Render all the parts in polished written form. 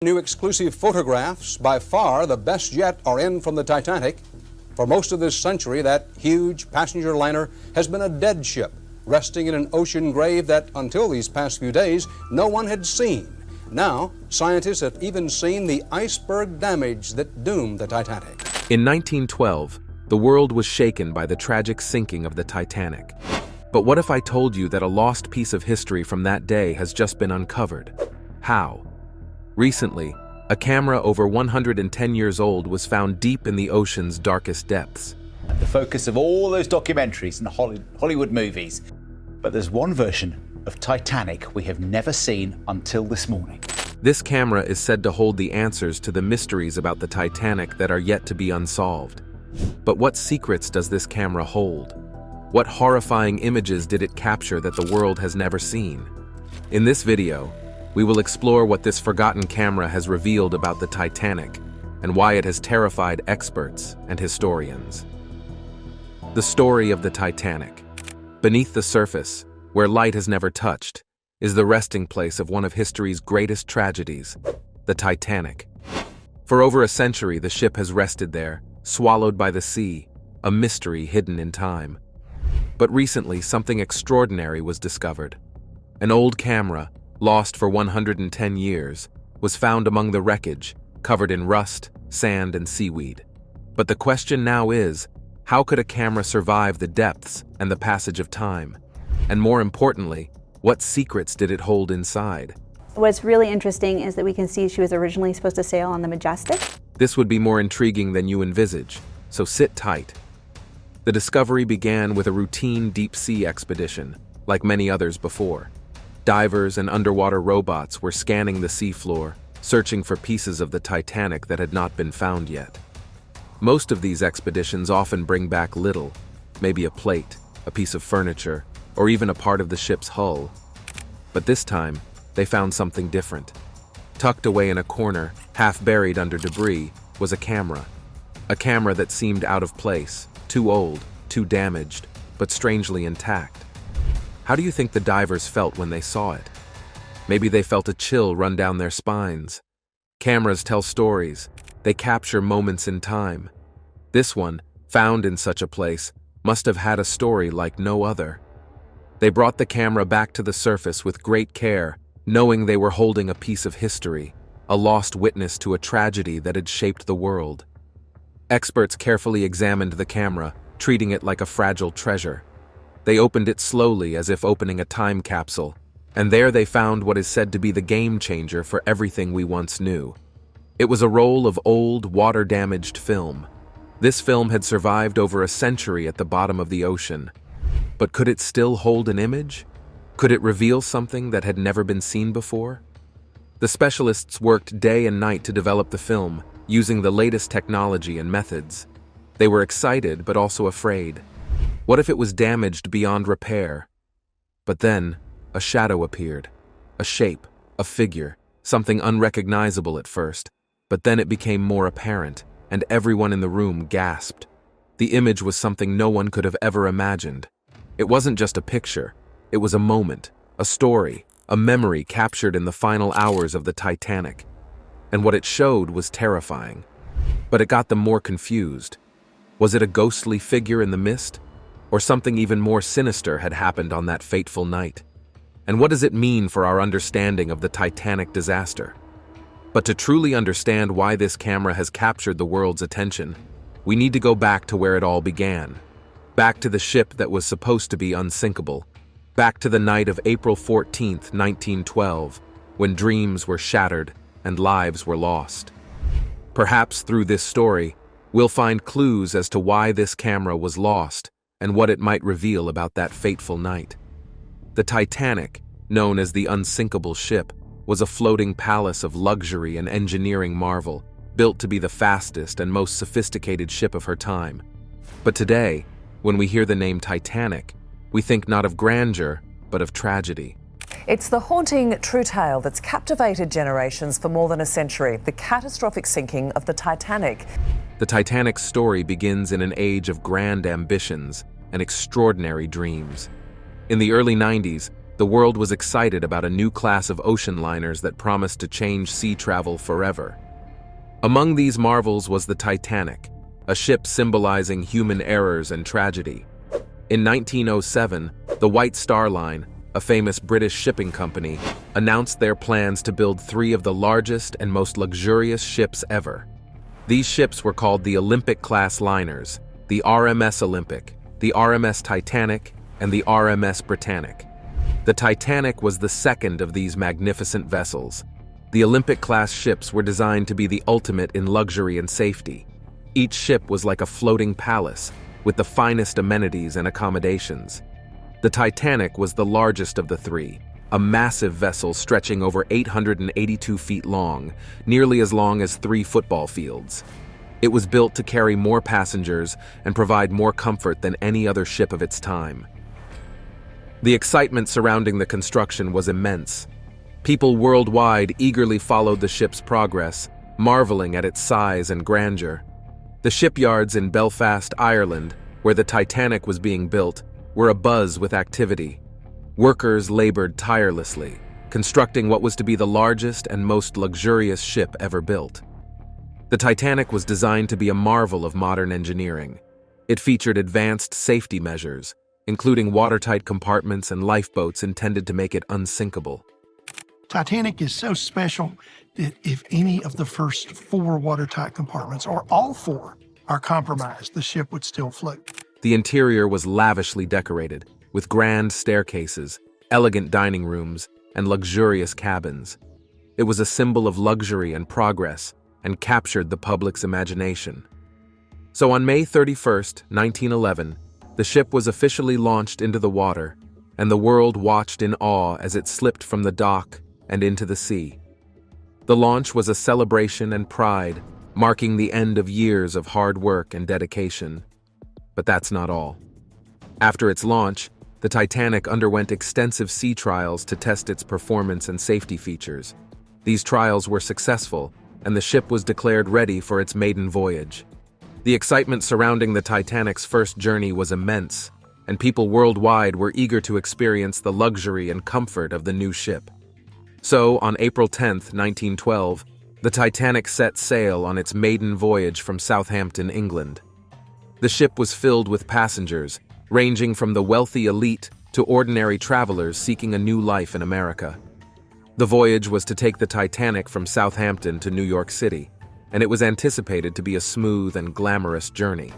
New exclusive photographs, by far the best yet, are in from the Titanic. For most of this century, that huge passenger liner has been a dead ship, resting in an ocean grave that, until these past few days, no one had seen. Now, scientists have even seen the iceberg damage that doomed the Titanic. In 1912, the world was shaken by the tragic sinking of the Titanic. But what if I told you that a lost piece of history from that day has just been uncovered? How? Recently, a camera over 110 years old was found deep in the ocean's darkest depths. The focus of all those documentaries and Hollywood movies. But there's one version of Titanic we have never seen until this morning. This camera is said to hold the answers to the mysteries about the Titanic that are yet to be unsolved. But what secrets does this camera hold? What horrifying images did it capture that the world has never seen? In this video, we will explore what this forgotten camera has revealed about the Titanic and why it has terrified experts and historians. The story of the Titanic. Beneath the surface, where light has never touched, is the resting place of one of history's greatest tragedies, the Titanic. For over a century, the ship has rested there, swallowed by the sea, a mystery hidden in time. But recently, something extraordinary was discovered. An old camera, lost for 110 years, was found among the wreckage, covered in rust, sand, and seaweed. But the question now is, how could a camera survive the depths and the passage of time? And more importantly, what secrets did it hold inside? What's really interesting is that we can see she was originally supposed to sail on the Majestic. This would be more intriguing than you envisage, so sit tight. The discovery began with a routine deep-sea expedition, like many others before. Divers and underwater robots were scanning the seafloor, searching for pieces of the Titanic that had not been found yet. Most of these expeditions often bring back little, maybe a plate, a piece of furniture, or even a part of the ship's hull. But this time, they found something different. Tucked away in a corner, half buried under debris, was a camera. A camera that seemed out of place, too old, too damaged, but strangely intact. How do you think the divers felt when they saw it? Maybe they felt a chill run down their spines. Cameras tell stories. They capture moments in time. This one, found in such a place, must have had a story like no other. They brought the camera back to the surface with great care, knowing they were holding a piece of history, a lost witness to a tragedy that had shaped the world. Experts carefully examined the camera, treating it like a fragile treasure. They opened it slowly as if opening a time capsule, and there they found what is said to be the game changer for everything we once knew. It was a roll of old, water-damaged film. This film had survived over a century at the bottom of the ocean. But could it still hold an image? Could it reveal something that had never been seen before? The specialists worked day and night to develop the film, using the latest technology and methods. They were excited, but also afraid. What if it was damaged beyond repair? But then, a shadow appeared. A shape, a figure, something unrecognizable at first. But then it became more apparent, and everyone in the room gasped. The image was something no one could have ever imagined. It wasn't just a picture. It was a moment, a story, a memory captured in the final hours of the Titanic. And what it showed was terrifying. But it got them more confused. Was it a ghostly figure in the mist? Or something even more sinister had happened on that fateful night? And what does it mean for our understanding of the Titanic disaster? But to truly understand why this camera has captured the world's attention, we need to go back to where it all began. Back to the ship that was supposed to be unsinkable. Back to the night of April 14th, 1912, when dreams were shattered and lives were lost. Perhaps through this story, we'll find clues as to why this camera was lost and what it might reveal about that fateful night. The Titanic, known as the unsinkable ship, was a floating palace of luxury and engineering marvel, built to be the fastest and most sophisticated ship of her time. But today, when we hear the name Titanic, we think not of grandeur, but of tragedy. It's the haunting true tale that's captivated generations for more than a century, the catastrophic sinking of the Titanic. The Titanic's story begins in an age of grand ambitions and extraordinary dreams. In the early 90s, the world was excited about a new class of ocean liners that promised to change sea travel forever. Among these marvels was the Titanic, a ship symbolizing human errors and tragedy. In 1907, the White Star Line, a famous British shipping company, announced their plans to build 3 of the largest and most luxurious ships ever. These ships were called the Olympic-class liners, the RMS Olympic, the RMS Titanic, and the RMS Britannic. The Titanic was the second of these magnificent vessels. The Olympic-class ships were designed to be the ultimate in luxury and safety. Each ship was like a floating palace, with the finest amenities and accommodations. The Titanic was the largest of the 3, a massive vessel stretching over 882 feet long, nearly as long as 3 football fields. It was built to carry more passengers and provide more comfort than any other ship of its time. The excitement surrounding the construction was immense. People worldwide eagerly followed the ship's progress, marveling at its size and grandeur. The shipyards in Belfast, Ireland, where the Titanic was being built, were abuzz with activity. Workers labored tirelessly, constructing what was to be the largest and most luxurious ship ever built. The Titanic was designed to be a marvel of modern engineering. It featured advanced safety measures, including watertight compartments and lifeboats intended to make it unsinkable. Titanic is so special that if any of the first 4 watertight compartments, or all 4, are compromised, the ship would still float. The interior was lavishly decorated, with grand staircases, elegant dining rooms, and luxurious cabins. It was a symbol of luxury and progress, and captured the public's imagination. So on May 31st, 1911, the ship was officially launched into the water, and the world watched in awe as it slipped from the dock and into the sea. The launch was a celebration and pride, marking the end of years of hard work and dedication. But that's not all. After its launch, the Titanic underwent extensive sea trials to test its performance and safety features. These trials were successful, and the ship was declared ready for its maiden voyage. The excitement surrounding the Titanic's first journey was immense, and people worldwide were eager to experience the luxury and comfort of the new ship. So, on April 10, 1912, the Titanic set sail on its maiden voyage from Southampton, England. The ship was filled with passengers, ranging from the wealthy elite to ordinary travelers seeking a new life in America. The voyage was to take the Titanic from Southampton to New York City, and it was anticipated to be a smooth and glamorous journey.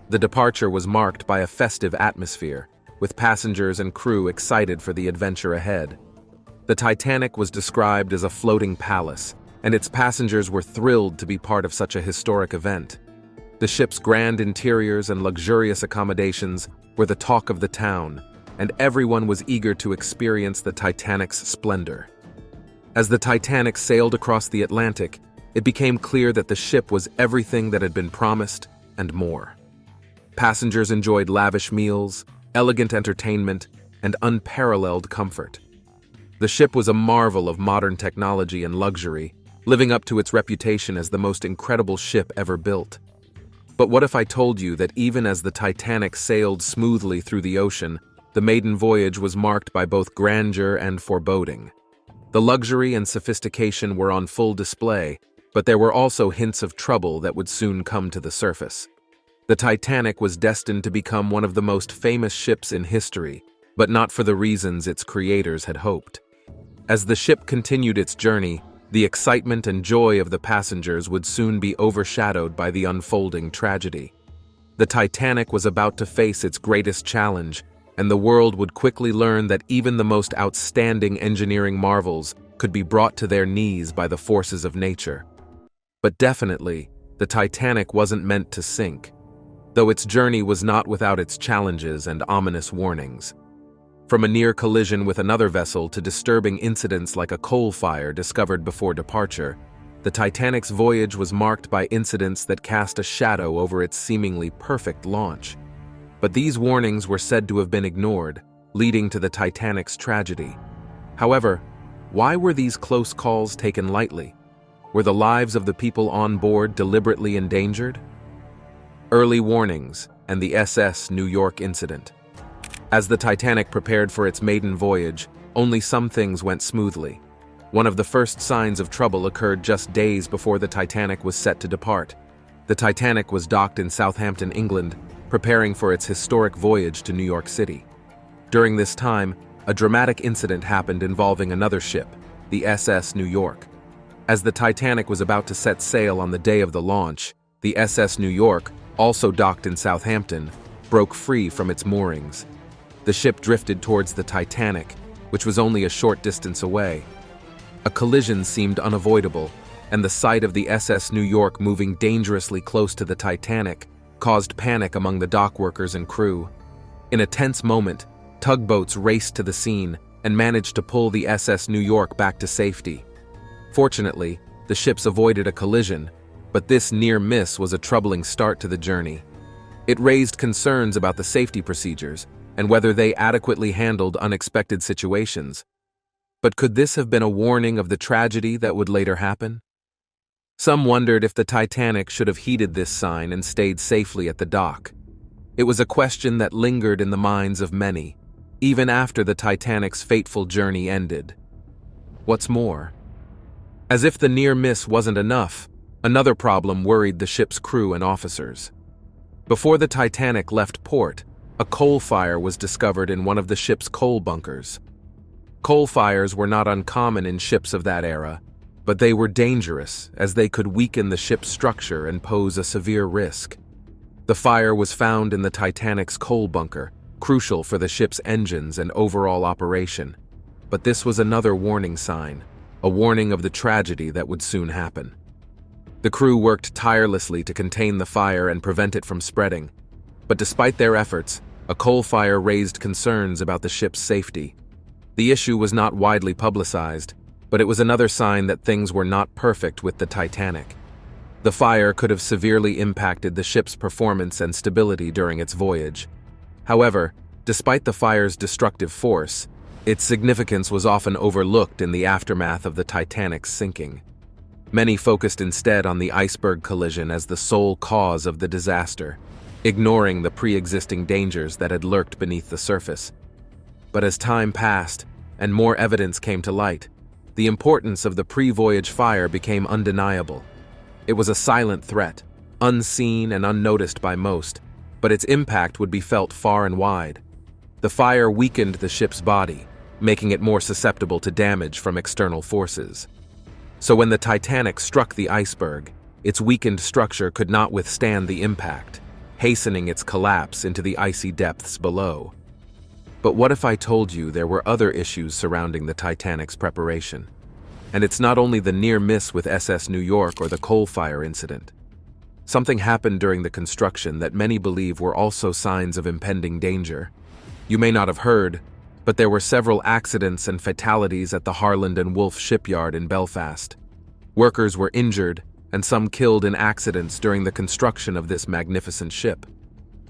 The departure was marked by a festive atmosphere, with passengers and crew excited for the adventure ahead. The Titanic was described as a floating palace, and its passengers were thrilled to be part of such a historic event. The ship's grand interiors and luxurious accommodations were the talk of the town, and everyone was eager to experience the Titanic's splendor. As the Titanic sailed across the Atlantic, it became clear that the ship was everything that had been promised and more. Passengers enjoyed lavish meals, elegant entertainment, and unparalleled comfort. The ship was a marvel of modern technology and luxury, living up to its reputation as the most incredible ship ever built. But what if I told you that even as the Titanic sailed smoothly through the ocean, the maiden voyage was marked by both grandeur and foreboding? The luxury and sophistication were on full display, but there were also hints of trouble that would soon come to the surface. The Titanic was destined to become one of the most famous ships in history, but not for the reasons its creators had hoped. As the ship continued its journey, the excitement and joy of the passengers would soon be overshadowed by the unfolding tragedy. The Titanic was about to face its greatest challenge, and the world would quickly learn that even the most outstanding engineering marvels could be brought to their knees by the forces of nature. But definitely, the Titanic wasn't meant to sink, though its journey was not without its challenges and ominous warnings. From a near collision with another vessel to disturbing incidents like a coal fire discovered before departure, the Titanic's voyage was marked by incidents that cast a shadow over its seemingly perfect launch. But these warnings were said to have been ignored, leading to the Titanic's tragedy. However, why were these close calls taken lightly? Were the lives of the people on board deliberately endangered? Early warnings and the SS New York incident. As the Titanic prepared for its maiden voyage, only some things went smoothly. One of the first signs of trouble occurred just days before the Titanic was set to depart. The Titanic was docked in Southampton, England, preparing for its historic voyage to New York City. During this time, a dramatic incident happened involving another ship, the SS New York. As the Titanic was about to set sail on the day of the launch, the SS New York, also docked in Southampton, broke free from its moorings. The ship drifted towards the Titanic, which was only a short distance away. A collision seemed unavoidable, and the sight of the SS New York moving dangerously close to the Titanic caused panic among the dock workers and crew. In a tense moment, tugboats raced to the scene and managed to pull the SS New York back to safety. Fortunately, the ships avoided a collision, but this near miss was a troubling start to the journey. It raised concerns about the safety procedures and whether they adequately handled unexpected situations. But could this have been a warning of the tragedy that would later happen? Some wondered if the Titanic should have heeded this sign and stayed safely at the dock. It was a question that lingered in the minds of many, even after the Titanic's fateful journey ended. What's more, as if the near miss wasn't enough, another problem worried the ship's crew and officers. Before the Titanic left port, a coal fire was discovered in one of the ship's coal bunkers. Coal fires were not uncommon in ships of that era, but they were dangerous as they could weaken the ship's structure and pose a severe risk. The fire was found in the Titanic's coal bunker, crucial for the ship's engines and overall operation. But this was another warning sign, a warning of the tragedy that would soon happen. The crew worked tirelessly to contain the fire and prevent it from spreading, but despite their efforts, a coal fire raised concerns about the ship's safety. The issue was not widely publicized, but it was another sign that things were not perfect with the Titanic. The fire could have severely impacted the ship's performance and stability during its voyage. However, despite the fire's destructive force, its significance was often overlooked in the aftermath of the Titanic's sinking. Many focused instead on the Iceberg collision as the sole cause of the disaster, ignoring the pre-existing dangers that had lurked beneath the surface. But as time passed and more evidence came to light, the importance of the pre-voyage fire became undeniable. It was a silent threat, unseen and unnoticed by most, but its impact would be felt far and wide. The fire weakened the ship's body, making it more susceptible to damage from external forces. So when the Titanic struck the iceberg, its weakened structure could not withstand the impact, hastening its collapse into the icy depths below. But what if I told you there were other issues surrounding the Titanic's preparation? And it's not only the near miss with SS New York or the coal fire incident. Something happened during the construction that many believe were also signs of impending danger. You may not have heard, but there were several accidents and fatalities at the Harland and Wolff shipyard in Belfast. Workers were injured, and some killed in accidents during the construction of this magnificent ship.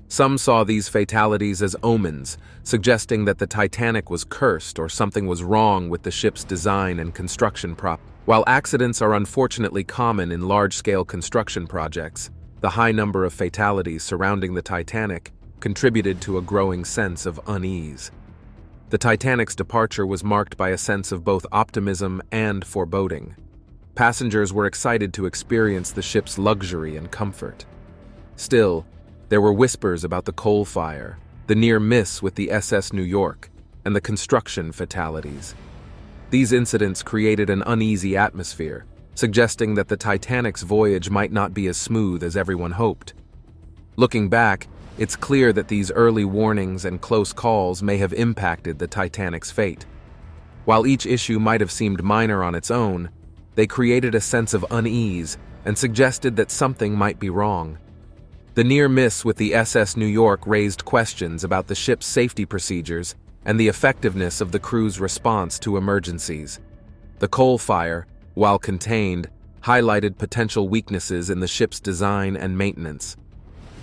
Some saw these fatalities as omens, suggesting that the Titanic was cursed or something was wrong with the ship's design and construction prop. While accidents are unfortunately common in large-scale construction projects, the high number of fatalities surrounding the Titanic contributed to a growing sense of unease. The Titanic's departure was marked by a sense of both optimism and foreboding. Passengers were excited to experience the ship's luxury and comfort. Still, there were whispers about the coal fire, the near miss with the SS New York, and the construction fatalities. These incidents created an uneasy atmosphere, suggesting that the Titanic's voyage might not be as smooth as everyone hoped. Looking back, it's clear that these early warnings and close calls may have impacted the Titanic's fate. While each issue might have seemed minor on its own, they created a sense of unease and suggested that something might be wrong. The near miss with the SS New York raised questions about the ship's safety procedures and the effectiveness of the crew's response to emergencies. The coal fire, while contained, highlighted potential weaknesses in the ship's design and maintenance.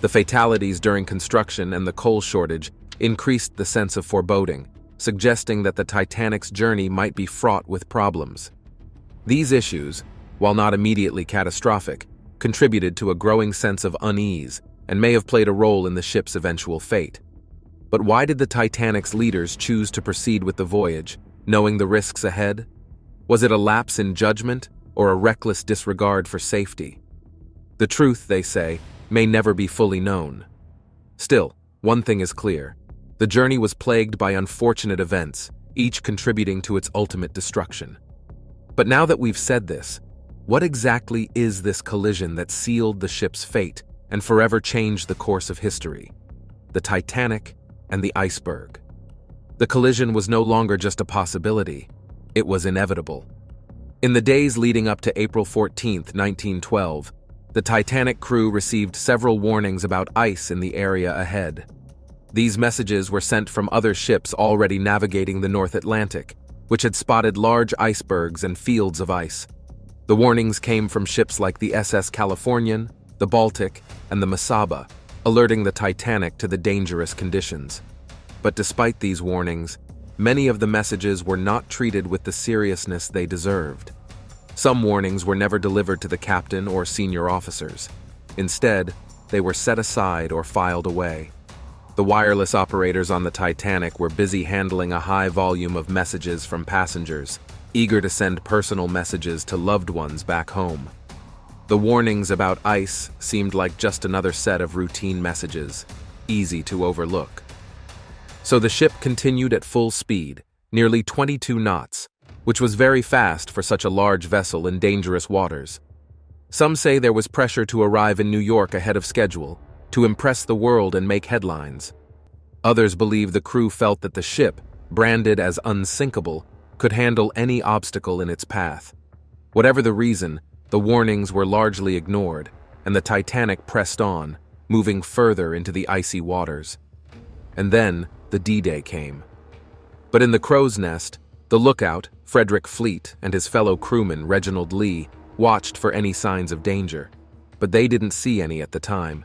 The fatalities during construction and the coal shortage increased the sense of foreboding, suggesting that the Titanic's journey might be fraught with problems. These issues, while not immediately catastrophic, contributed to a growing sense of unease and may have played a role in the ship's eventual fate. But why did the Titanic's leaders choose to proceed with the voyage, knowing the risks ahead? Was it a lapse in judgment or a reckless disregard for safety? The truth, they say, may never be fully known. Still, one thing is clear. The journey was plagued by unfortunate events, each contributing to its ultimate destruction. But now that we've said this, what exactly is this collision that sealed the ship's fate and forever changed the course of history? The Titanic and the Iceberg. The collision was no longer just a possibility, it was inevitable. In the days leading up to April 14, 1912, the Titanic crew received several warnings about ice in the area ahead. These messages were sent from other ships already navigating the North Atlantic, which had spotted large icebergs and fields of ice. The warnings came from ships like the SS Californian, the Baltic, and the Mesaba, alerting the Titanic to the dangerous conditions. But despite these warnings, many of the messages were not treated with the seriousness they deserved. Some warnings were never delivered to the captain or senior officers. Instead, they were set aside or filed away. The wireless operators on the Titanic were busy handling a high volume of messages from passengers, eager to send personal messages to loved ones back home. The warnings about ice seemed like just another set of routine messages, easy to overlook. So the ship continued at full speed, nearly 22 knots, which was very fast for such a large vessel in dangerous waters. Some say there was pressure to arrive in New York ahead of schedule, to impress the world and make headlines. Others believe the crew felt that the ship, branded as unsinkable, could handle any obstacle in its path. Whatever the reason, the warnings were largely ignored, and the Titanic pressed on, moving further into the icy waters. And then, the D-Day came. But in the crow's nest, the lookout, Frederick Fleet, and his fellow crewman, Reginald Lee, watched for any signs of danger, but they didn't see any at the time.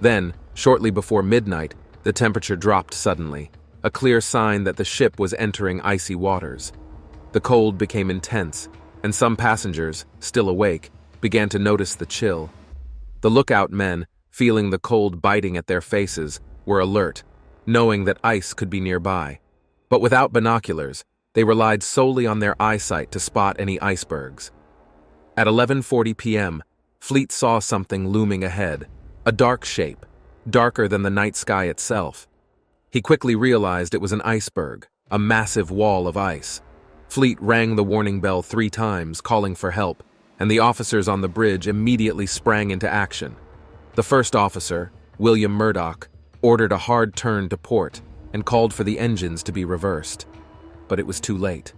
Then, shortly before midnight, the temperature dropped suddenly, a clear sign that the ship was entering icy waters. The cold became intense, and some passengers, still awake, began to notice the chill. The lookout men, feeling the cold biting at their faces, were alert, knowing that ice could be nearby. But without binoculars, they relied solely on their eyesight to spot any icebergs. At 11:40 p.m., Fleet saw something looming ahead, a dark shape, darker than the night sky itself. He quickly realized it was an iceberg, a massive wall of ice. Fleet rang the warning bell 3 times, calling for help, and the officers on the bridge immediately sprang into action. The first officer, William Murdoch, ordered a hard turn to port and called for the engines to be reversed. But it was too late.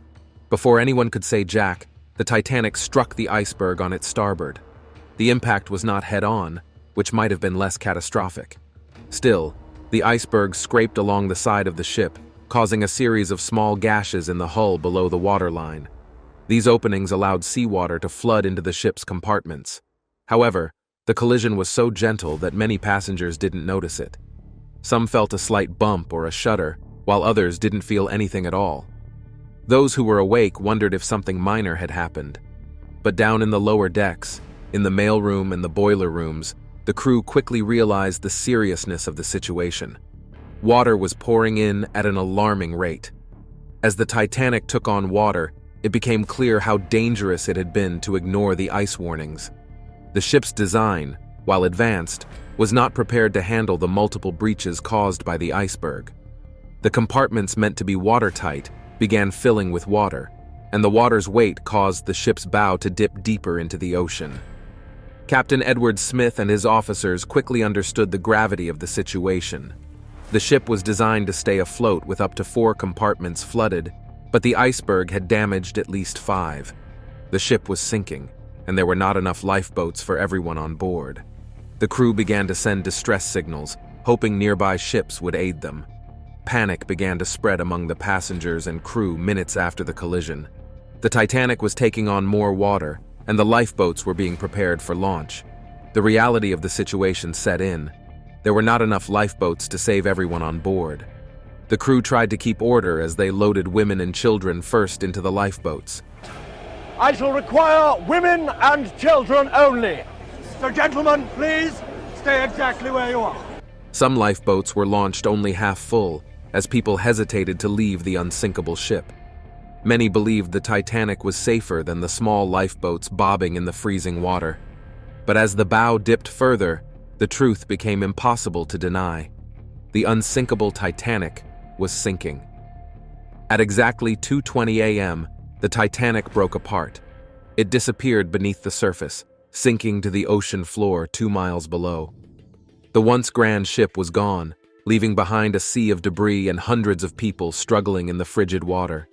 Before anyone could say jack, the Titanic struck the iceberg on its starboard. The impact was not head-on, which might have been less catastrophic. Still, the iceberg scraped along the side of the ship, causing a series of small gashes in the hull below the waterline. These openings allowed seawater to flood into the ship's compartments. However, the collision was so gentle that many passengers didn't notice it. Some felt a slight bump or a shudder, while others didn't feel anything at all. Those who were awake wondered if something minor had happened. But down in the lower decks, in the mailroom and the boiler rooms, the crew quickly realized the seriousness of the situation. Water was pouring in at an alarming rate. As the Titanic took on water, it became clear how dangerous it had been to ignore the ice warnings. The ship's design, while advanced, was not prepared to handle the multiple breaches caused by the iceberg. The compartments meant to be watertight began filling with water, and the water's weight caused the ship's bow to dip deeper into the ocean. Captain Edward Smith and his officers quickly understood the gravity of the situation. The ship was designed to stay afloat with up to 4 compartments flooded, but the iceberg had damaged at least 5. The ship was sinking, and there were not enough lifeboats for everyone on board. The crew began to send distress signals, hoping nearby ships would aid them. Panic began to spread among the passengers and crew minutes after the collision. The Titanic was taking on more water, and the lifeboats were being prepared for launch. The reality of the situation set in. There were not enough lifeboats to save everyone on board. The crew tried to keep order as they loaded women and children first into the lifeboats. I shall require women and children only. So gentlemen, please stay exactly where you are. Some lifeboats were launched only half full, as people hesitated to leave the unsinkable ship. Many believed the Titanic was safer than the small lifeboats bobbing in the freezing water. But as the bow dipped further, the truth became impossible to deny. The unsinkable Titanic was sinking. At exactly 2:20 a.m., the Titanic broke apart. It disappeared beneath the surface, sinking to the ocean floor 2 miles below. The once grand ship was gone, leaving behind a sea of debris and hundreds of people struggling in the frigid water.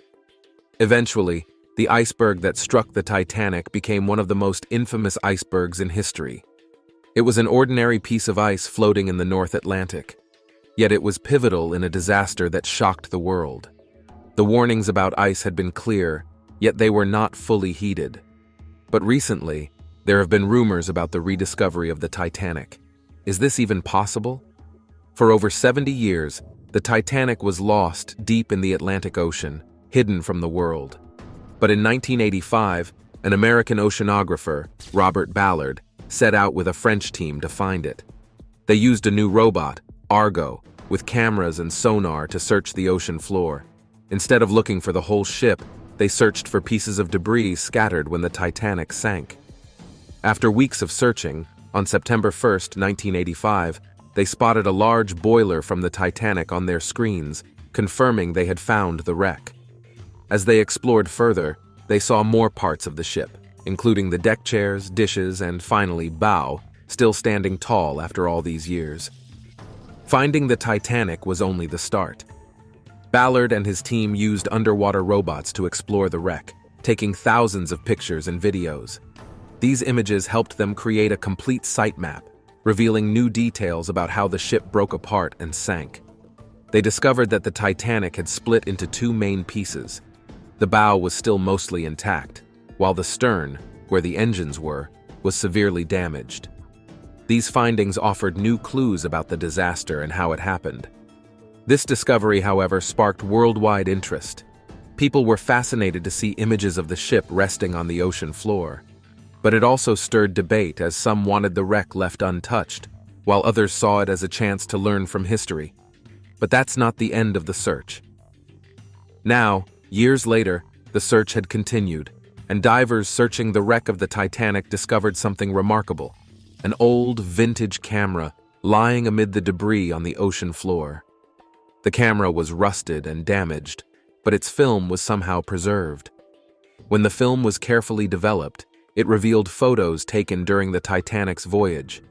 Eventually, the iceberg that struck the Titanic became one of the most infamous icebergs in history. It was an ordinary piece of ice floating in the North Atlantic, yet it was pivotal in a disaster that shocked the world. The warnings about ice had been clear, yet they were not fully heeded. But recently, there have been rumors about the rediscovery of the Titanic. Is this even possible? For over 70 years, the Titanic was lost deep in the Atlantic Ocean, hidden from the world. But in 1985, an American oceanographer, Robert Ballard, set out with a French team to find it. They used a new robot, Argo, with cameras and sonar to search the ocean floor. Instead of looking for the whole ship, they searched for pieces of debris scattered when the Titanic sank. After weeks of searching, on September 1, 1985, they spotted a large boiler from the Titanic on their screens, confirming they had found the wreck. As they explored further, they saw more parts of the ship, including the deck chairs, dishes, and finally bow, still standing tall after all these years. Finding the Titanic was only the start. Ballard and his team used underwater robots to explore the wreck, taking thousands of pictures and videos. These images helped them create a complete site map, revealing new details about how the ship broke apart and sank. They discovered that the Titanic had split into 2 main pieces. The bow was still mostly intact, while the stern, where the engines were, was severely damaged. These findings offered new clues about the disaster and how it happened. This discovery, however, sparked worldwide interest. People were fascinated to see images of the ship resting on the ocean floor. But it also stirred debate, as some wanted the wreck left untouched, while others saw it as a chance to learn from history. But that's not the end of the search. Now, years later, the search had continued, and divers searching the wreck of the Titanic discovered something remarkable: an old, vintage camera lying amid the debris on the ocean floor. The camera was rusted and damaged, but its film was somehow preserved. When the film was carefully developed, it revealed photos taken during the Titanic's voyage.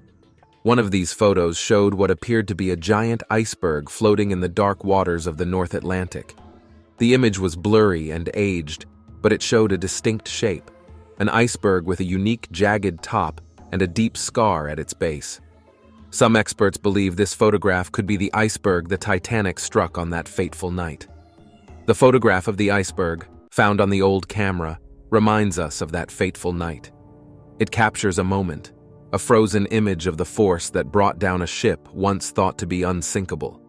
One of these photos showed what appeared to be a giant iceberg floating in the dark waters of the North Atlantic. The image was blurry and aged, but it showed a distinct shape: an iceberg with a unique jagged top and a deep scar at its base. Some experts believe this photograph could be the iceberg the Titanic struck on that fateful night. The photograph of the iceberg, found on the old camera, reminds us of that fateful night. It captures a moment, a frozen image of the force that brought down a ship once thought to be unsinkable.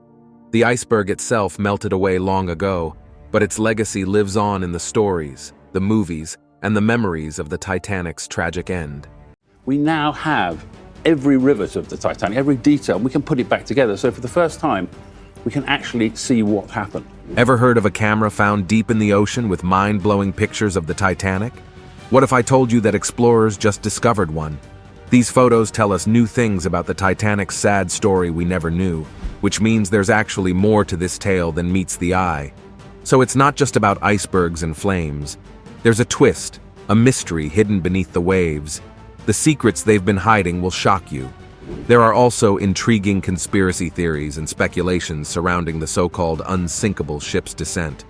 The iceberg itself melted away long ago, but its legacy lives on in the stories, the movies, and the memories of the Titanic's tragic end. We now have every rivet of the Titanic, every detail, we can put it back together. So for the first time, we can actually see what happened. Ever heard of a camera found deep in the ocean with mind-blowing pictures of the Titanic? What if I told you that explorers just discovered one? These photos tell us new things about the Titanic's sad story we never knew, which means there's actually more to this tale than meets the eye. So it's not just about icebergs and flames. There's a twist, a mystery hidden beneath the waves. The secrets they've been hiding will shock you. There are also intriguing conspiracy theories and speculations surrounding the so-called unsinkable ship's descent.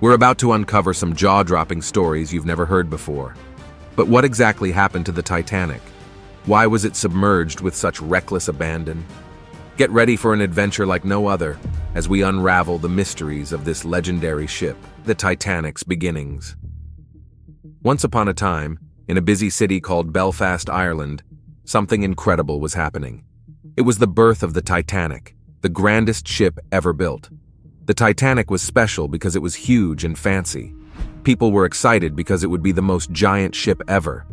We're about to uncover some jaw-dropping stories you've never heard before. But what exactly happened to the Titanic? Why was it submerged with such reckless abandon? Get ready for an adventure like no other as we unravel the mysteries of this legendary ship, the Titanic's beginnings. Once upon a time, in a busy city called Belfast, Ireland, something incredible was happening. It was the birth of the Titanic, the grandest ship ever built. The Titanic was special because it was huge and fancy. People were excited because it would be the most giant ship ever.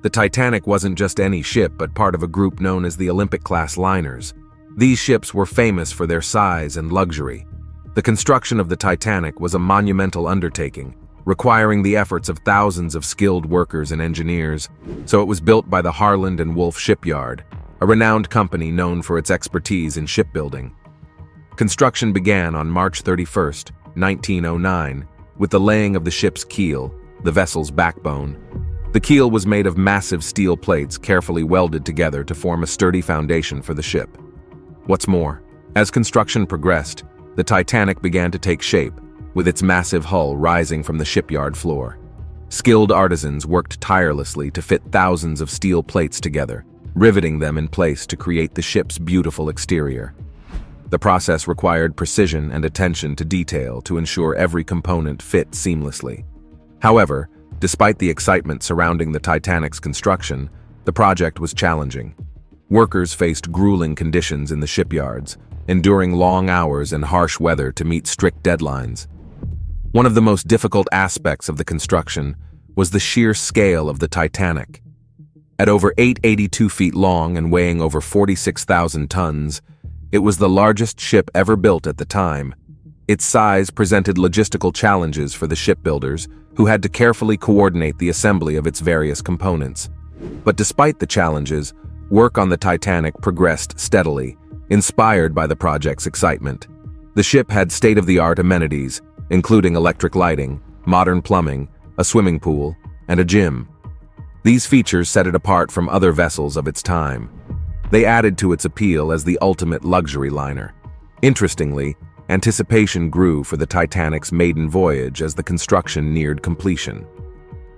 The Titanic wasn't just any ship, but part of a group known as the Olympic-class liners. These ships were famous for their size and luxury. The construction of the Titanic was a monumental undertaking, requiring the efforts of thousands of skilled workers and engineers, so it was built by the Harland and Wolff Shipyard, a renowned company known for its expertise in shipbuilding. Construction began on March 31, 1909, with the laying of the ship's keel, the vessel's backbone. The keel was made of massive steel plates carefully welded together to form a sturdy foundation for the ship. What's more, as construction progressed, the Titanic began to take shape, with its massive hull rising from the shipyard floor. Skilled artisans worked tirelessly to fit thousands of steel plates together, riveting them in place to create the ship's beautiful exterior. The process required precision and attention to detail to ensure every component fit seamlessly. However, despite the excitement surrounding the Titanic's construction, the project was challenging. Workers faced grueling conditions in the shipyards, enduring long hours and harsh weather to meet strict deadlines. One of the most difficult aspects of the construction was the sheer scale of the Titanic. At over 882 feet long and weighing over 46,000 tons, it was the largest ship ever built at the time. Its size presented logistical challenges for the shipbuilders, who had to carefully coordinate the assembly of its various components. But despite the challenges, work on the Titanic progressed steadily, inspired by the project's excitement. The ship had state-of-the-art amenities, including electric lighting, modern plumbing, a swimming pool, and a gym. These features set it apart from other vessels of its time. They added to its appeal as the ultimate luxury liner. Interestingly, anticipation grew for the Titanic's maiden voyage as the construction neared completion.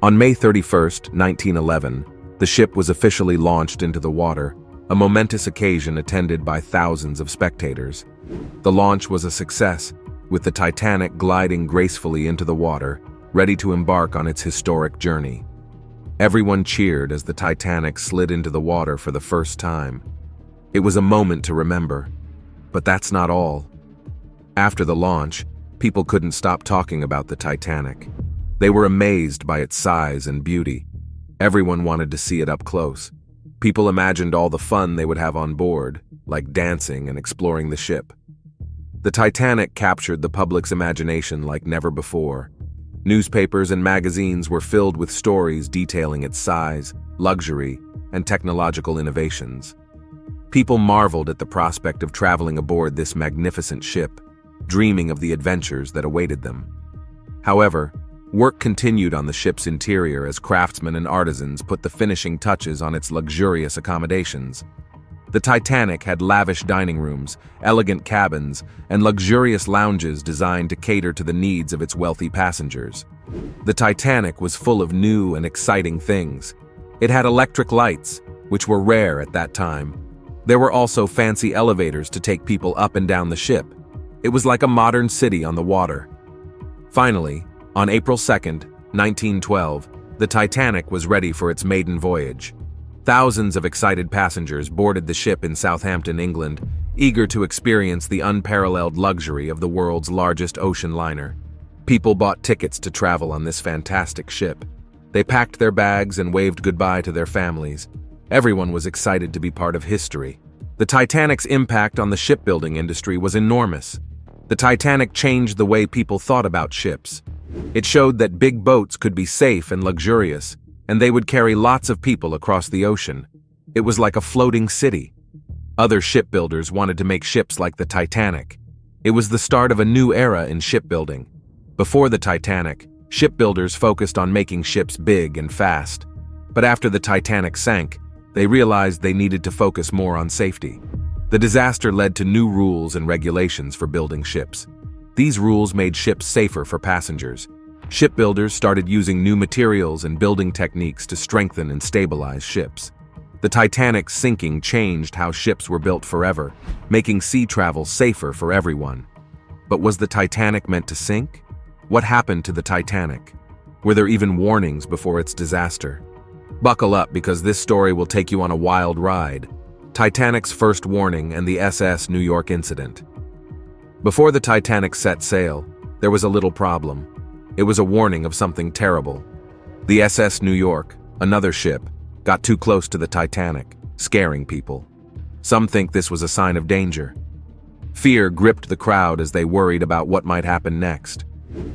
On May 31, 1911, the ship was officially launched into the water, a momentous occasion attended by thousands of spectators. The launch was a success, with the Titanic gliding gracefully into the water, ready to embark on its historic journey. Everyone cheered as the Titanic slid into the water for the first time. It was a moment to remember. But that's not all. After the launch, people couldn't stop talking about the Titanic. They were amazed by its size and beauty. Everyone wanted to see it up close. People imagined all the fun they would have on board, like dancing and exploring the ship. The Titanic captured the public's imagination like never before. Newspapers and magazines were filled with stories detailing its size, luxury, and technological innovations. People marveled at the prospect of traveling aboard this magnificent ship, dreaming of the adventures that awaited them. However, work continued on the ship's interior as craftsmen and artisans put the finishing touches on its luxurious accommodations. The Titanic had lavish dining rooms, elegant cabins, and luxurious lounges designed to cater to the needs of its wealthy passengers. The Titanic was full of new and exciting things. It had electric lights, which were rare at that time. There were also fancy elevators to take people up and down the ship. It was like a modern city on the water. Finally, on April 2, 1912, the Titanic was ready for its maiden voyage. Thousands of excited passengers boarded the ship in Southampton, England, eager to experience the unparalleled luxury of the world's largest ocean liner. People bought tickets to travel on this fantastic ship. They packed their bags and waved goodbye to their families. Everyone was excited to be part of history. The Titanic's impact on the shipbuilding industry was enormous. The Titanic changed the way people thought about ships. It showed that big boats could be safe and luxurious, and they would carry lots of people across the ocean. It was like a floating city. Other shipbuilders wanted to make ships like the Titanic. It was the start of a new era in shipbuilding. Before the Titanic, shipbuilders focused on making ships big and fast. But after the Titanic sank, they realized they needed to focus more on safety. The disaster led to new rules and regulations for building ships. These rules made ships safer for passengers. Shipbuilders started using new materials and building techniques to strengthen and stabilize ships. The Titanic's sinking changed how ships were built forever, making sea travel safer for everyone. But was the Titanic meant to sink? What happened to the Titanic? Were there even warnings before its disaster? Buckle up, because this story will take you on a wild ride. Titanic's first warning and the SS New York incident. Before the Titanic set sail, there was a little problem. It was a warning of something terrible. The SS New York, another ship, got too close to the Titanic, scaring people. Some think this was a sign of danger. Fear gripped the crowd as they worried about what might happen next.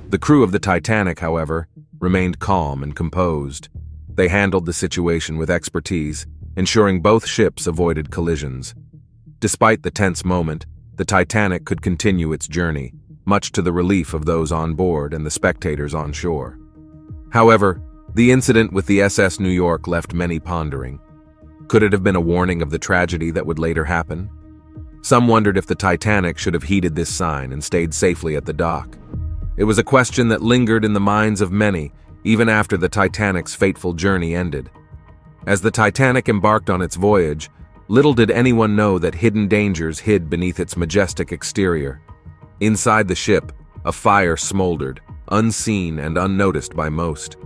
The crew of the Titanic, however, remained calm and composed. They handled the situation with expertise, ensuring both ships avoided collisions. Despite the tense moment, the Titanic could continue its journey, much to the relief of those on board and the spectators on shore. However, the incident with the SS New York left many pondering. Could it have been a warning of the tragedy that would later happen? Some wondered if the Titanic should have heeded this sign and stayed safely at the dock. It was a question that lingered in the minds of many, even after the Titanic's fateful journey ended. As the Titanic embarked on its voyage, little did anyone know that hidden dangers hid beneath its majestic exterior. Inside the ship, a fire smoldered, unseen and unnoticed by most.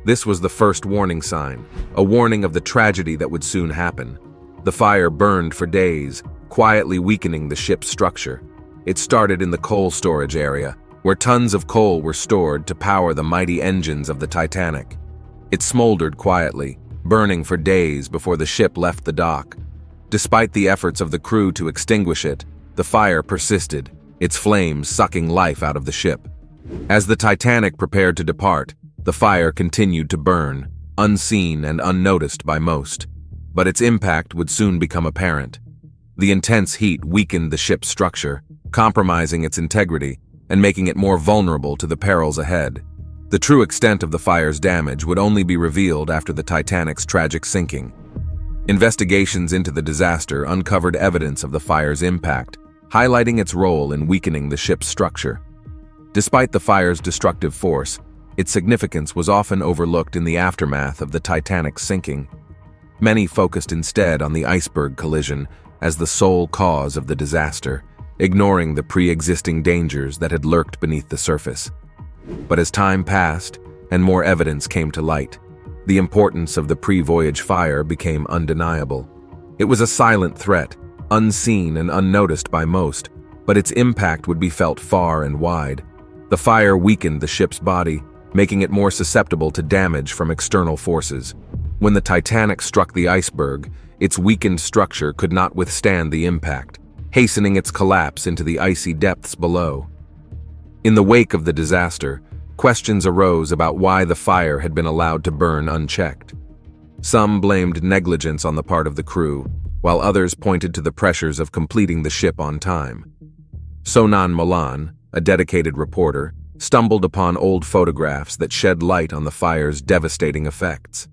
This was the first warning sign, a warning of the tragedy that would soon happen. The fire burned for days, quietly weakening the ship's structure. It started in the coal storage area, where tons of coal were stored to power the mighty engines of the Titanic. It smoldered quietly, burning for days before the ship left the dock. Despite the efforts of the crew to extinguish it, the fire persisted, its flames sucking life out of the ship. As the Titanic prepared to depart, the fire continued to burn, unseen and unnoticed by most. But its impact would soon become apparent. The intense heat weakened the ship's structure, compromising its integrity and making it more vulnerable to the perils ahead. The true extent of the fire's damage would only be revealed after the Titanic's tragic sinking. Investigations into the disaster uncovered evidence of the fire's impact, highlighting its role in weakening the ship's structure. Despite the fire's destructive force, its significance was often overlooked in the aftermath of the Titanic's sinking. Many focused instead on the iceberg collision as the sole cause of the disaster, ignoring the pre-existing dangers that had lurked beneath the surface. But as time passed and more evidence came to light, the importance of the pre-voyage fire became undeniable. It was a silent threat, unseen and unnoticed by most, but its impact would be felt far and wide. The fire weakened the ship's body, making it more susceptible to damage from external forces. When the Titanic struck the iceberg, its weakened structure could not withstand the impact, hastening its collapse into the icy depths below. In the wake of the disaster, questions arose about why the fire had been allowed to burn unchecked. Some blamed negligence on the part of the crew, while others pointed to the pressures of completing the ship on time. Sonan Molan, a dedicated reporter, stumbled upon old photographs that shed light on the fire's devastating effects.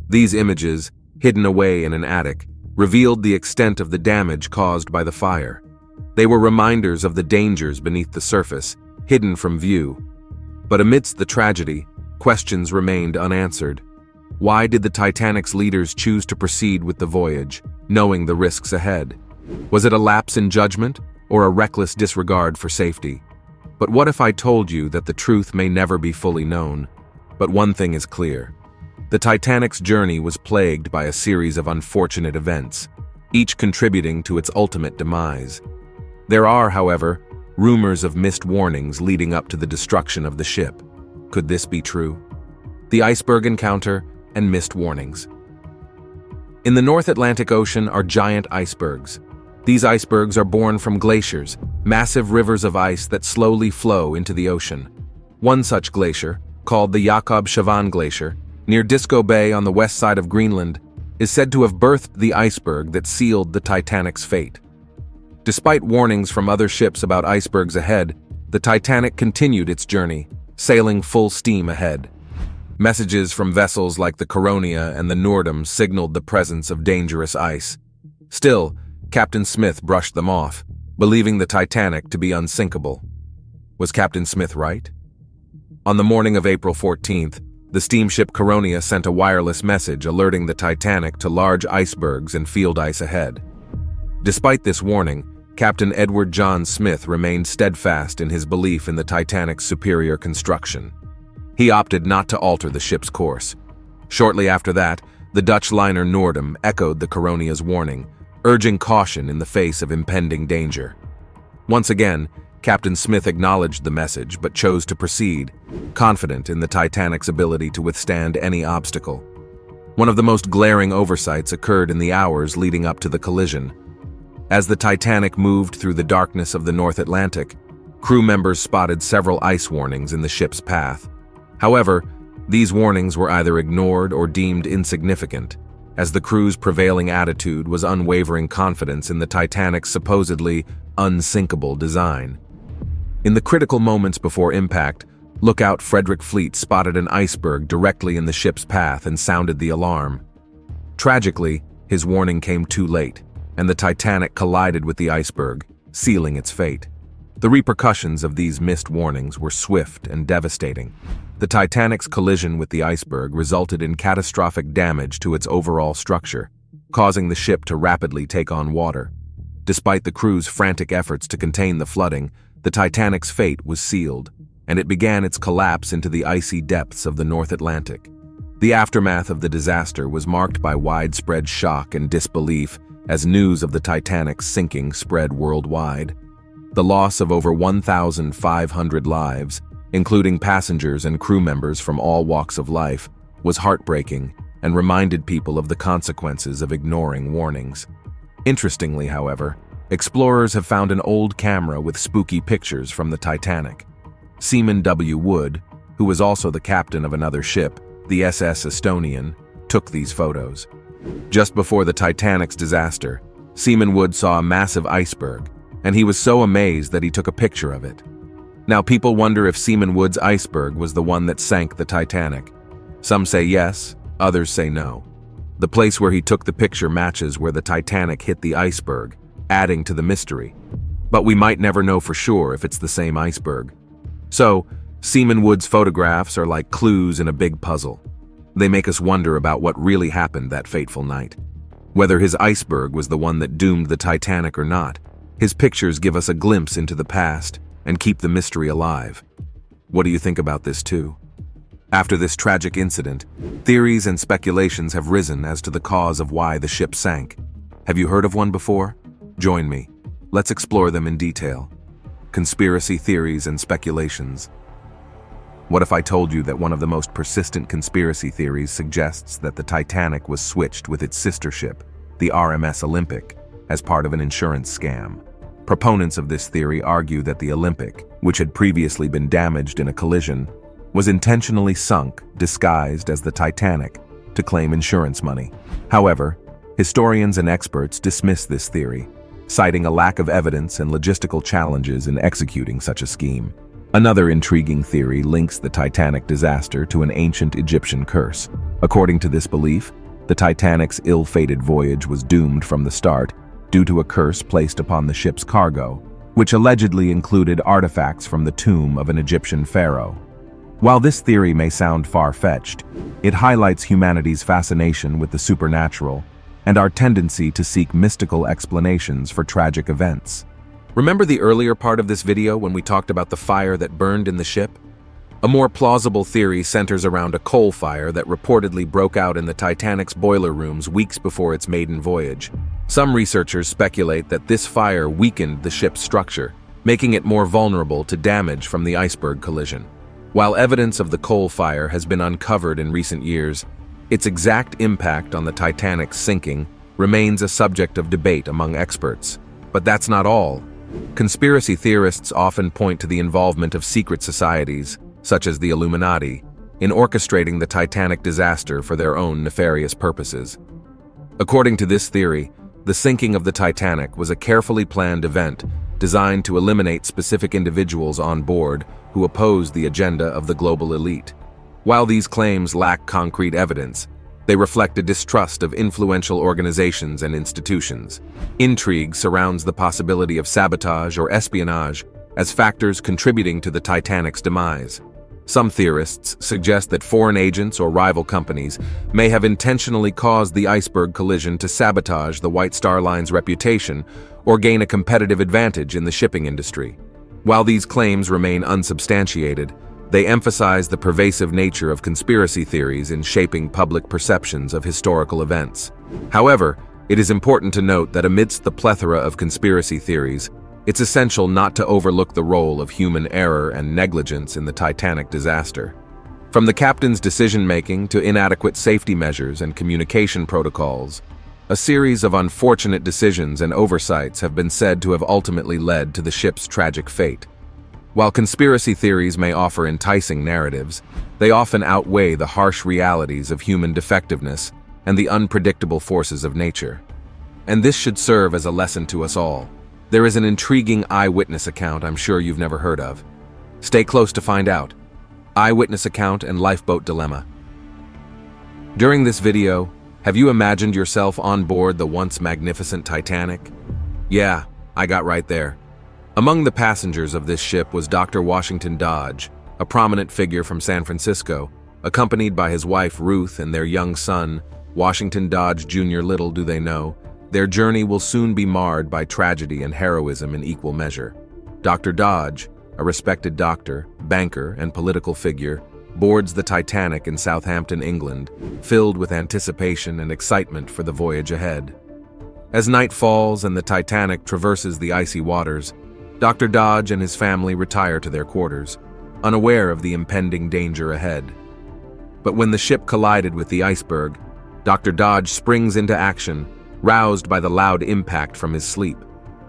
These images, hidden away in an attic, revealed the extent of the damage caused by the fire. They were reminders of the dangers beneath the surface, hidden from view. But amidst the tragedy, questions remained unanswered. Why did the Titanic's leaders choose to proceed with the voyage, knowing the risks ahead? Was it a lapse in judgment or a reckless disregard for safety? But what if I told you that the truth may never be fully known? But one thing is clear. The Titanic's journey was plagued by a series of unfortunate events, each contributing to its ultimate demise. There are, however, rumors of missed warnings leading up to the destruction of the ship. Could this be true? The iceberg encounter and missed warnings. In the North Atlantic Ocean are giant icebergs. These icebergs are born from glaciers, massive rivers of ice that slowly flow into the ocean. One such glacier, called the Jakob-Chavan Glacier, near Disco Bay on the west side of Greenland, is said to have birthed the iceberg that sealed the Titanic's fate. Despite warnings from other ships about icebergs ahead, the Titanic continued its journey, sailing full steam ahead. Messages from vessels like the Coronia and the Nordam signaled the presence of dangerous ice. Still, Captain Smith brushed them off, believing the Titanic to be unsinkable. Was Captain Smith right? On the morning of April 14th, the steamship Coronia sent a wireless message alerting the Titanic to large icebergs and field ice ahead. Despite this warning, Captain Edward John Smith remained steadfast in his belief in the Titanic's superior construction. He opted not to alter the ship's course. Shortly after that, the Dutch liner Nordam echoed the Coronia's warning, urging caution in the face of impending danger. Once again, Captain Smith acknowledged the message but chose to proceed, confident in the Titanic's ability to withstand any obstacle. One of the most glaring oversights occurred in the hours leading up to the collision. As the Titanic moved through the darkness of the North Atlantic, Crew members spotted several ice warnings in the ship's path. However, these warnings were either ignored or deemed insignificant, as the crew's prevailing attitude was unwavering confidence in the Titanic's supposedly unsinkable design. In the critical moments before impact, lookout Frederick Fleet spotted an iceberg directly in the ship's path and sounded the alarm. Tragically, his warning came too late, and the Titanic collided with the iceberg, sealing its fate. The repercussions of these missed warnings were swift and devastating. The Titanic's collision with the iceberg resulted in catastrophic damage to its overall structure, causing the ship to rapidly take on water. Despite the crew's frantic efforts to contain the flooding, the Titanic's fate was sealed, and it began its collapse into the icy depths of the North Atlantic. The aftermath of the disaster was marked by widespread shock and disbelief as news of the Titanic's sinking spread worldwide. The loss of over 1,500 lives, including passengers and crew members from all walks of life, was heartbreaking and reminded people of the consequences of ignoring warnings. Interestingly, however, explorers have found an old camera with spooky pictures from the Titanic. Seaman W. Wood, who was also the captain of another ship, the SS Estonian, took these photos. Just before the Titanic's disaster, Seaman Wood saw a massive iceberg, and he was so amazed that he took a picture of it. Now people wonder if Seaman Wood's iceberg was the one that sank the Titanic. Some say yes, others say no. The place where he took the picture matches where the Titanic hit the iceberg, adding to the mystery. But we might never know for sure if it's the same iceberg. So, Seaman Wood's photographs are like clues in a big puzzle. They make us wonder about what really happened that fateful night. Whether his iceberg was the one that doomed the Titanic or not, his pictures give us a glimpse into the past and keep the mystery alive. What do you think about this too? After this tragic incident, theories and speculations have risen as to the cause of why the ship sank. Have you heard of one before? Join me. Let's explore them in detail. Conspiracy theories and speculations. What if I told you that one of the most persistent conspiracy theories suggests that the Titanic was switched with its sister ship, the RMS Olympic, as part of an insurance scam? Proponents of this theory argue that the Olympic, which had previously been damaged in a collision, was intentionally sunk, disguised as the Titanic, to claim insurance money. However, historians and experts dismiss this theory, citing a lack of evidence and logistical challenges in executing such a scheme. Another intriguing theory links the Titanic disaster to an ancient Egyptian curse. According to this belief, the Titanic's ill-fated voyage was doomed from the start due to a curse placed upon the ship's cargo, which allegedly included artifacts from the tomb of an Egyptian pharaoh. While this theory may sound far-fetched, it highlights humanity's fascination with the supernatural and our tendency to seek mystical explanations for tragic events. Remember the earlier part of this video when we talked about the fire that burned in the ship? A more plausible theory centers around a coal fire that reportedly broke out in the Titanic's boiler rooms weeks before its maiden voyage. Some researchers speculate that this fire weakened the ship's structure, making it more vulnerable to damage from the iceberg collision. While evidence of the coal fire has been uncovered in recent years, its exact impact on the Titanic's sinking remains a subject of debate among experts. But that's not all. Conspiracy theorists often point to the involvement of secret societies, such as the Illuminati, in orchestrating the Titanic disaster for their own nefarious purposes. According to this theory, the sinking of the Titanic was a carefully planned event designed to eliminate specific individuals on board who opposed the agenda of the global elite. While these claims lack concrete evidence, they reflect a distrust of influential organizations and institutions. Intrigue surrounds the possibility of sabotage or espionage as factors contributing to the Titanic's demise. Some theorists suggest that foreign agents or rival companies may have intentionally caused the iceberg collision to sabotage the White Star Line's reputation or gain a competitive advantage in the shipping industry. While these claims remain unsubstantiated, they emphasize the pervasive nature of conspiracy theories in shaping public perceptions of historical events. However, it is important to note that amidst the plethora of conspiracy theories, it's essential not to overlook the role of human error and negligence in the Titanic disaster. From the captain's decision-making to inadequate safety measures and communication protocols, a series of unfortunate decisions and oversights have been said to have ultimately led to the ship's tragic fate. While conspiracy theories may offer enticing narratives, they often outweigh the harsh realities of human defectiveness and the unpredictable forces of nature. And this should serve as a lesson to us all. There is an intriguing eyewitness account I'm sure you've never heard of. Stay close to find out. Eyewitness account and lifeboat dilemma. During this video, have you imagined yourself on board the once magnificent Titanic? Yeah, I got right there. Among the passengers of this ship was Dr. Washington Dodge, a prominent figure from San Francisco, accompanied by his wife Ruth and their young son, Washington Dodge Jr. Little do they know, their journey will soon be marred by tragedy and heroism in equal measure. Dr. Dodge, a respected doctor, banker, and political figure, boards the Titanic in Southampton, England, filled with anticipation and excitement for the voyage ahead. As night falls and the Titanic traverses the icy waters, Dr. Dodge and his family retire to their quarters, unaware of the impending danger ahead. But when the ship collided with the Iceberg, Dr. Dodge springs into action, roused by the loud impact from his sleep.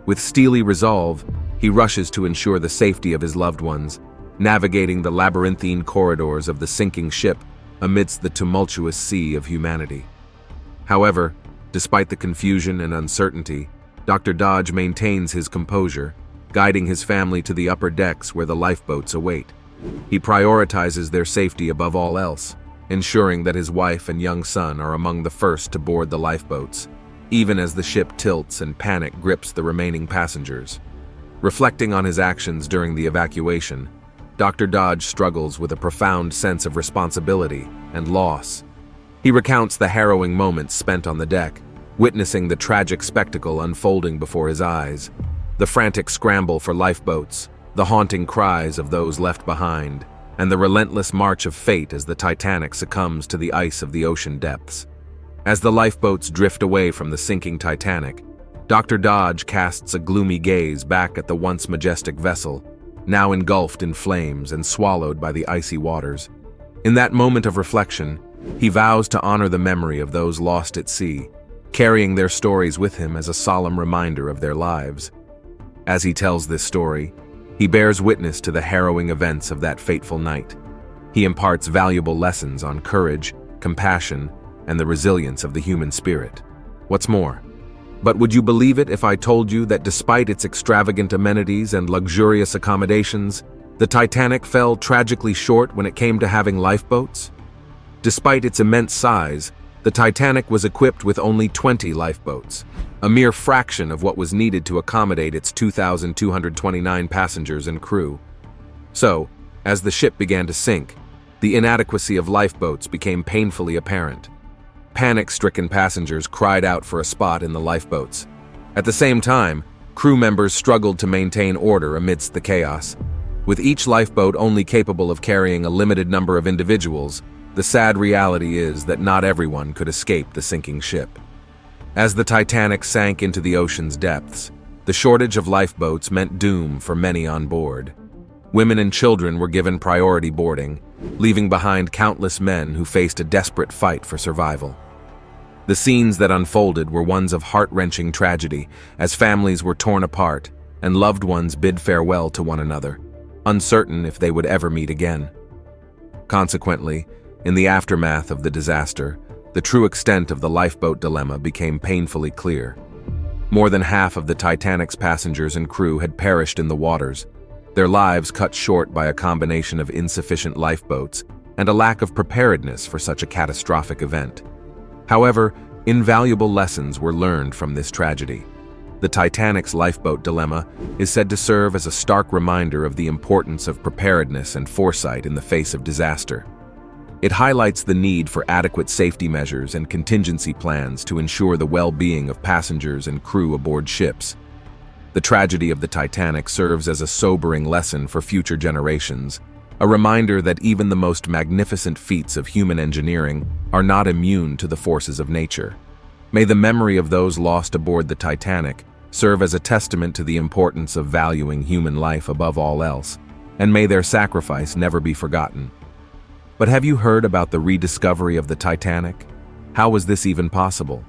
With steely resolve, he rushes to ensure the safety of his loved ones, navigating the labyrinthine corridors of the sinking ship amidst the tumultuous sea of humanity. However, despite the confusion and uncertainty, Dr. Dodge maintains his composure, guiding his family to the upper decks where the lifeboats await. He prioritizes their safety above all else, ensuring that his wife and young son are among the first to board the lifeboats, even as the ship tilts and panic grips the remaining passengers. Reflecting on his actions during the evacuation, Dr. Dodge struggles with a profound sense of responsibility and loss. He recounts the harrowing moments spent on the deck, witnessing the tragic spectacle unfolding before his eyes. The frantic scramble for lifeboats, the haunting cries of those left behind, and the relentless march of fate as the Titanic succumbs to the ice of the ocean depths. As the lifeboats drift away from the sinking Titanic, Dr. Dodge casts a gloomy gaze back at the once majestic vessel, now engulfed in flames and swallowed by the icy waters. In that moment of reflection, he vows to honor the memory of those lost at sea, carrying their stories with him as a solemn reminder of their lives. As he tells this story, he bears witness to the harrowing events of that fateful night. He imparts valuable lessons on courage, compassion, and the resilience of the human spirit. What's more, but would you believe it if I told you that despite its extravagant amenities and luxurious accommodations, the Titanic fell tragically short when it came to having lifeboats? Despite its immense size, the Titanic was equipped with only 20 lifeboats, a mere fraction of what was needed to accommodate its 2,229 passengers and crew. So, as the ship began to sink, the inadequacy of lifeboats became painfully apparent. Panic-stricken passengers cried out for a spot in the lifeboats. At the same time, crew members struggled to maintain order amidst the chaos. With each lifeboat only capable of carrying a limited number of individuals, the sad reality is that not everyone could escape the sinking ship. As the Titanic sank into the ocean's depths, the shortage of lifeboats meant doom for many on board. Women and children were given priority boarding, leaving behind countless men who faced a desperate fight for survival. The scenes that unfolded were ones of heart-wrenching tragedy, as families were torn apart and loved ones bid farewell to one another, uncertain if they would ever meet again. Consequently, in the aftermath of the disaster, the true extent of the lifeboat dilemma became painfully clear. More than half of the Titanic's passengers and crew had perished in the waters, their lives cut short by a combination of insufficient lifeboats and a lack of preparedness for such a catastrophic event. However, invaluable lessons were learned from this tragedy. The Titanic's lifeboat dilemma is said to serve as a stark reminder of the importance of preparedness and foresight in the face of disaster. It highlights the need for adequate safety measures and contingency plans to ensure the well-being of passengers and crew aboard ships. The tragedy of the Titanic serves as a sobering lesson for future generations, a reminder that even the most magnificent feats of human engineering are not immune to the forces of nature. May the memory of those lost aboard the Titanic serve as a testament to the importance of valuing human life above all else, and may their sacrifice never be forgotten. But have you heard about the rediscovery of the Titanic? How was this even possible?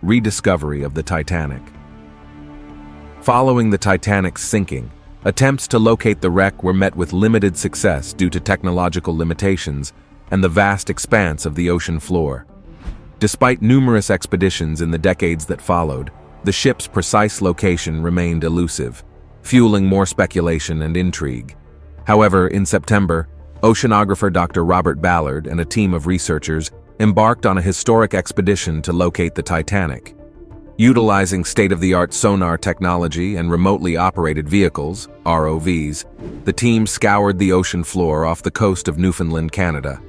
Rediscovery of the Titanic. Following the Titanic's sinking, Attempts to locate the wreck were met with limited success due to technological limitations and the vast expanse of the ocean floor. Despite numerous expeditions in the decades that followed, the ship's precise location remained elusive, fueling more speculation and intrigue. However, in September, oceanographer Dr. Robert Ballard and a team of researchers embarked on a historic expedition to locate the Titanic. Utilizing state-of-the-art sonar technology and remotely operated vehicles, ROVs, the team scoured the ocean floor off the coast of Newfoundland, Canada.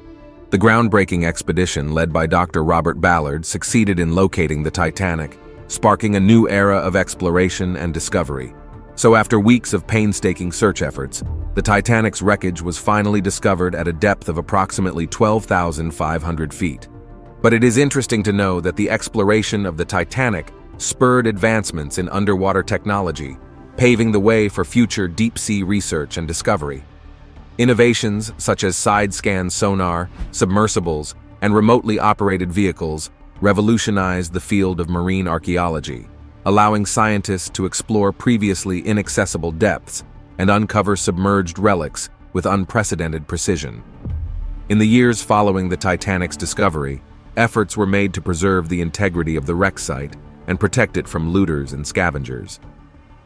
The groundbreaking expedition led by Dr. Robert Ballard succeeded in locating the Titanic, sparking a new era of exploration and discovery. So after weeks of painstaking search efforts, the Titanic's wreckage was finally discovered at a depth of approximately 12,500 feet. But it is interesting to know that the exploration of the Titanic spurred advancements in underwater technology, paving the way for future deep-sea research and discovery. Innovations such as side-scan sonar, submersibles, and remotely operated vehicles revolutionized the field of marine archaeology, allowing scientists to explore previously inaccessible depths and uncover submerged relics with unprecedented precision. In the years following the Titanic's discovery, efforts were made to preserve the integrity of the wreck site and protect it from looters and scavengers.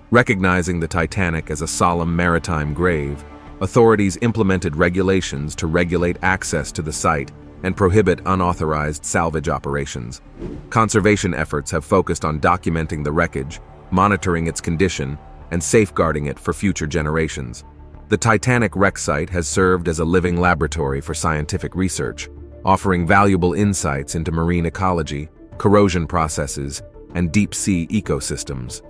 Recognizing the Titanic as a solemn maritime grave, authorities implemented regulations to regulate access to the site and prohibit unauthorized salvage operations. Conservation efforts have focused on documenting the wreckage, monitoring its condition, and safeguarding it for future generations. The Titanic wreck site has served as a living laboratory for scientific research, offering valuable insights into marine ecology, corrosion processes, and deep-sea ecosystems.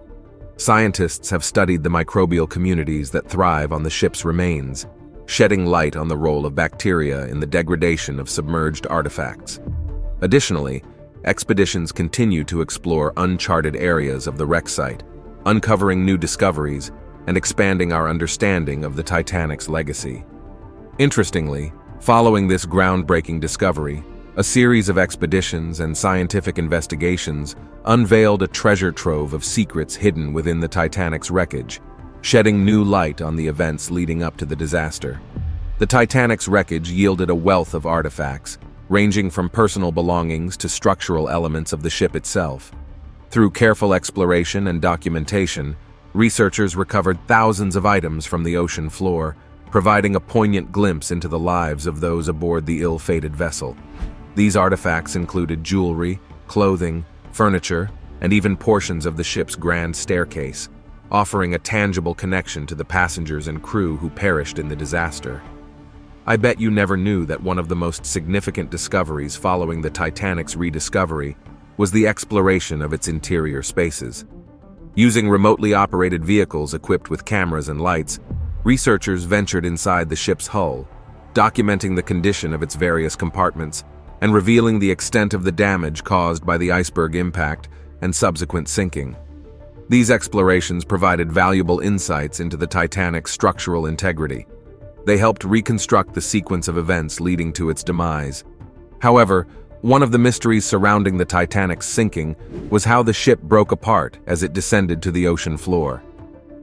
Scientists have studied the microbial communities that thrive on the ship's remains, shedding light on the role of bacteria in the degradation of submerged artifacts. Additionally, expeditions continue to explore uncharted areas of the wreck site, uncovering new discoveries and expanding our understanding of the Titanic's legacy. Interestingly, following this groundbreaking discovery, a series of expeditions and scientific investigations unveiled a treasure trove of secrets hidden within the Titanic's wreckage, shedding new light on the events leading up to the disaster. The Titanic's wreckage yielded a wealth of artifacts, ranging from personal belongings to structural elements of the ship itself. Through careful exploration and documentation, researchers recovered thousands of items from the ocean floor, providing a poignant glimpse into the lives of those aboard the ill-fated vessel. These artifacts included jewelry, clothing, furniture, and even portions of the ship's grand staircase, offering a tangible connection to the passengers and crew who perished in the disaster. I bet you never knew that one of the most significant discoveries following the Titanic's rediscovery was the exploration of its interior spaces. Using remotely operated vehicles equipped with cameras and lights, researchers ventured inside the ship's hull, documenting the condition of its various compartments and revealing the extent of the damage caused by the Iceberg impact and subsequent sinking. These explorations provided valuable insights into the Titanic's structural integrity. They helped reconstruct the sequence of events leading to its demise. However, one of the mysteries surrounding the Titanic's sinking was how the ship broke apart as it descended to the ocean floor.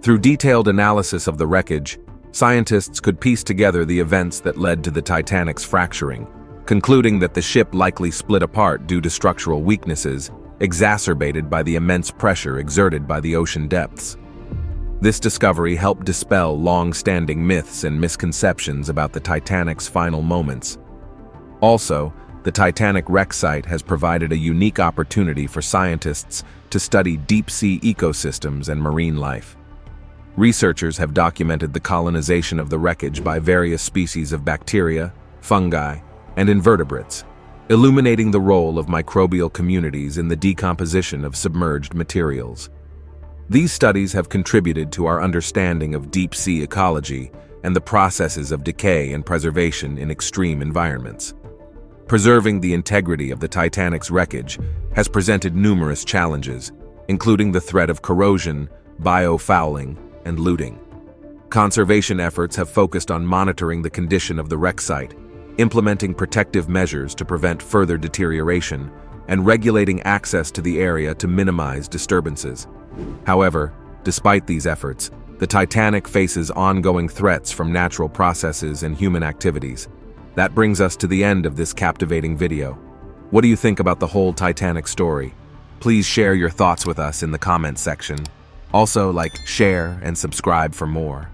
Through detailed analysis of the wreckage, scientists could piece together the events that led to the Titanic's fracturing, concluding that the ship likely split apart due to structural weaknesses exacerbated by the immense pressure exerted by the ocean depths. This discovery helped dispel long-standing myths and misconceptions about the Titanic's final moments. Also, the Titanic wreck site has provided a unique opportunity for scientists to study deep-sea ecosystems and marine life. Researchers have documented the colonization of the wreckage by various species of bacteria, fungi, and invertebrates, illuminating the role of microbial communities in the decomposition of submerged materials. These studies have contributed to our understanding of deep-sea ecology and the processes of decay and preservation in extreme environments. Preserving the integrity of the Titanic's wreckage has presented numerous challenges, including the threat of corrosion, biofouling, and looting. Conservation efforts have focused on monitoring the condition of the wreck site, implementing protective measures to prevent further deterioration, and regulating access to the area to minimize disturbances. However, despite these efforts, The Titanic faces ongoing threats from natural processes and human activities. That brings us to the end of this captivating video. What do you think about the whole Titanic story? Please share your thoughts with us in the comments section. Also, share, and subscribe for more.